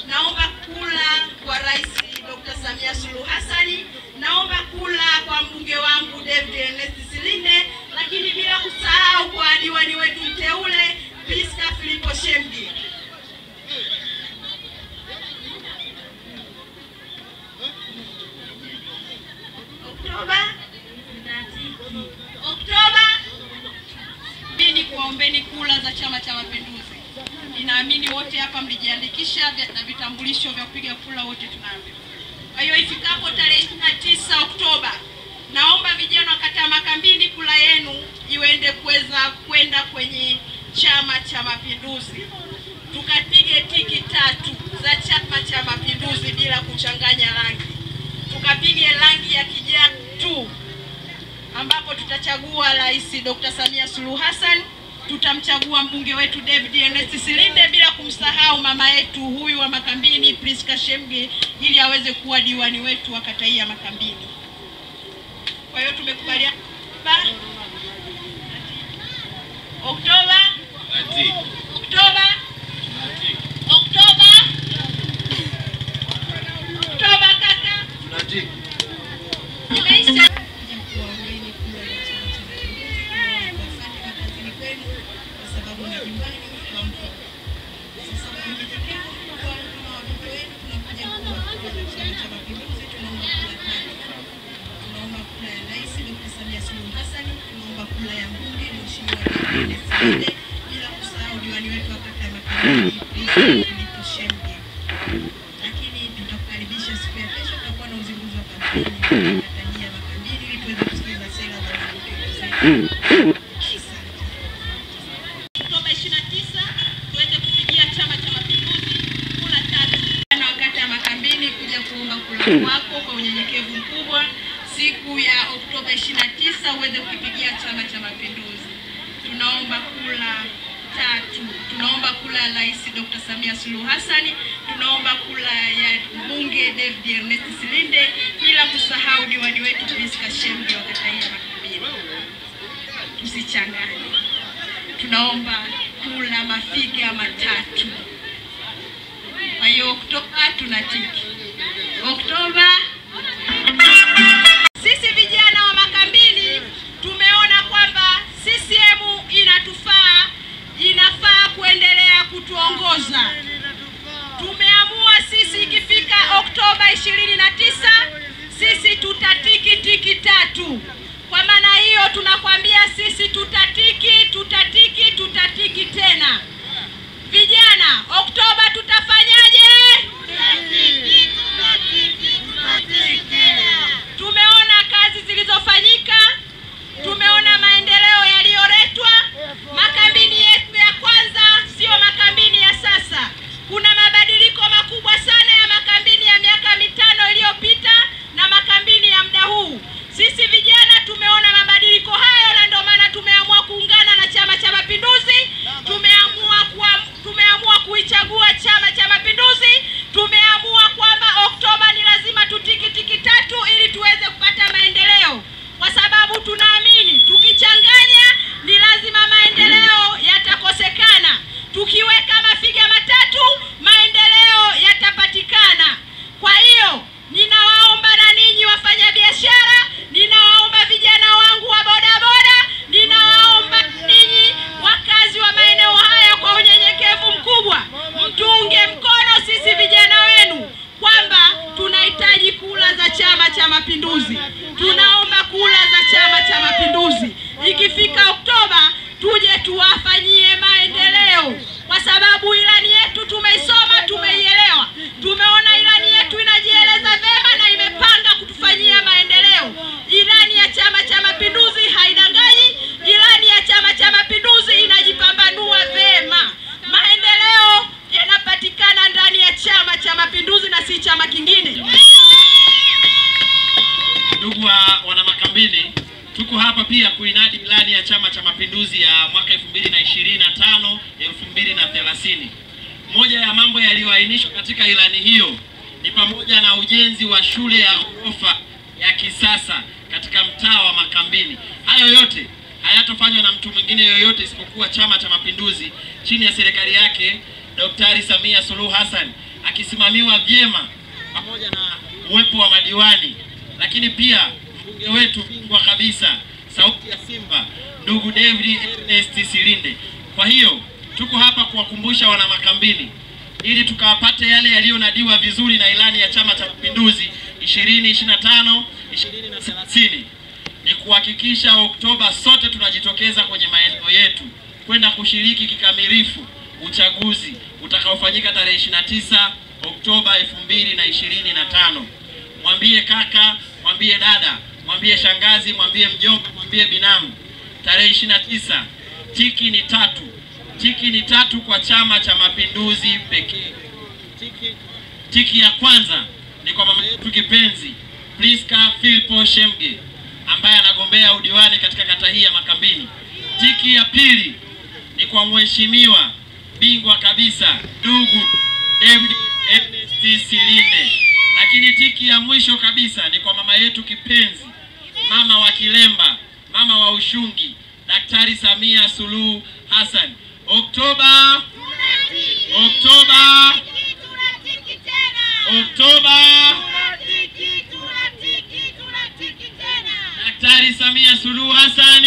naomba kula kwa Rais Dr. Samia Suluhu Hassan, naomba kula kwa mbunge wangu David Ernest Silinde, lakini bila kusahau kwa diwani wetu mteule Priska Filipo Shemgi. Oktoba ni kuombeni kula za Chama cha Mapinduzi. Ninaamini wote hapa mlijiandikisha na vitambulisho vya kupiga kula wote tunavyo. Kwa hiyo ifikapo tarehe 29 Oktoba, naomba vijana wa kata Makambini kula yenu iende kuweza kwenda kwenye Chama cha Mapinduzi. Tukapige tiki 3 za Chama cha Mapinduzi bila kuchanganya rangi. Tukapige rangi ya kijani tu, ambapo tutachagua Rais Dr. Samia Suluhu Hassan, tutamchagua mbunge wetu David Ernest Silinde, bila kumsahau mama yetu huyu wa Makambini Priska Shemge, ili aweze kuwa diwani wetu wa kata hii ya Makambini. Kwa hiyo tumekubaliana Oktoba kaka. Nimeisha. Bila kusahau diwani wetu wa kata ya Makambini lakini tutakukaribisha siku ya kesho, tutakuwa na uzinduzi wa kampeni ya Makambini ili tuweze kusikiliza sera za viongozi. Oktoba 29 tuweze kupigia Chama cha Mapinduzi kula 3 na wakati ya Makambini kuja kuomba kula wako kwa unyenyekevu mkubwa. Siku ya Oktoba 29 uweze kupigia Chama cha Mapinduzi. Tunaomba kula 3. Tunaomba kula ya Rais Dr. Samia Suluhu Hassan, tunaomba kula ya mbunge David Ernest Silinde, bila kusahau diwani wetu Priska Shemge wa kata hii ya Makambini. Tusichanganye. Tunaomba kula mafiga 3. Kwa hiyo Oktoba tunatiki. Oktoba. Sisi vijana wa Makambini tumeona kwamba CCM inafaa kuendelea kutuongoza. Tumeamua sisi ikifika Oktoba 29 sisi tutatiki tiki 3. Kwa maana hiyo tunakwambia sisi tutatiki tena. Vijana, Oktoba tutafanyaje? Tumeona kazi zilizofanyika, tumeona maendeleo yaliyoletwa. Makambini yetu ya kwanza sio Makambini ya sasa. Kuna mabadiliko makubwa sana ya Makambini ya miaka 5 iliyopita na Makambini ya muda huu. Sisi vijana tumeona mabadiliko hayo, na ndio maana tumeamua kuungana na Chama cha Mapinduzi. Tumeamua kuichagua Chama cha Mapinduzi. Tumeamua kwamba Oktoba ni lazima tutiki tiki 3 ili tuweze kupata maendeleo, kwa sababu tunaamini tukichanganya ni lazima maendeleo yatakosekana. Tukiweka mafiga 3 maendeleo yatapatikana. Kwa hiyo ninawaomba na ninyi wafanya biashara, ninawaomba vijana wangu wa bodaboda, ninawaomba ninyi wakazi wa maeneo haya kwa unyenyekevu mkubwa mtuunge mkono sisi vijana wenu, kwamba tunahitaji kula za Chama cha Mapinduzi. Tunaomba kula za Chama cha Mapinduzi. Ikifika Oktoba tuje tuwafanyie maendeleo, kwa sababu ilani yetu tumeisoma, tumeielewa. Tumeona ilani yetu inajieleza vema na imepanga kutufanyia maendeleo. Ilani ya Chama cha Mapinduzi haidanganyi. Ilani ya Chama cha Mapinduzi inajipambanua vema. Maendeleo yanapatikana ndani ya Chama cha Mapinduzi na si chama kingine. Ndugu wana Makambini, tuko hapa pia kuinadi ilani ya Chama cha Mapinduzi ya mwaka 2025 2030. Moja ya mambo yaliyoainishwa katika ilani hiyo ni pamoja na ujenzi wa shule ya ghorofa ya kisasa katika mtaa wa Makambini. Hayo yote hayatofanywa na mtu mwingine yoyote isipokuwa Chama cha Mapinduzi chini ya serikali yake Daktari Samia Suluhu Hassan, akisimamiwa vyema pamoja na uwepo wa madiwani, lakini pia mbunge wetu bingwa kabisa, sauti ya Simba, ndugu David Ernest Silinde. Kwa hiyo tuko hapa kuwakumbusha wana Makambini ili tukawapate yale yaliyonadiwa vizuri na ilani ya Chama cha Mapinduzi 2025 2030. Ni kuhakikisha Oktoba sote tunajitokeza kwenye maeneo yetu kwenda kushiriki kikamilifu uchaguzi utakaofanyika tarehe 29 Oktoba 2025. Mwambie kaka, mwambie dada, mwambie shangazi, mwambie mjomba, mwambie binamu, tarehe 29 tiki ni 3. Tiki ni 3 kwa Chama cha Mapinduzi pekee. Tiki ya kwanza ni kwa mama yetu kipenzi Priska Philpo Shemge ambaye anagombea udiwani katika kata hii ya Makambini. Tiki ya pili ni kwa mheshimiwa bingwa kabisa ndugu David Ernest Silinde. Lakini tiki ya mwisho kabisa ni kwa mama yetu kipenzi, mama wa Kilemba, mama wa Ushungi, Daktari Samia Suluhu Hassan. Oktoba, Oktoba, Oktoba, Daktari Samia Suluhu Hassan.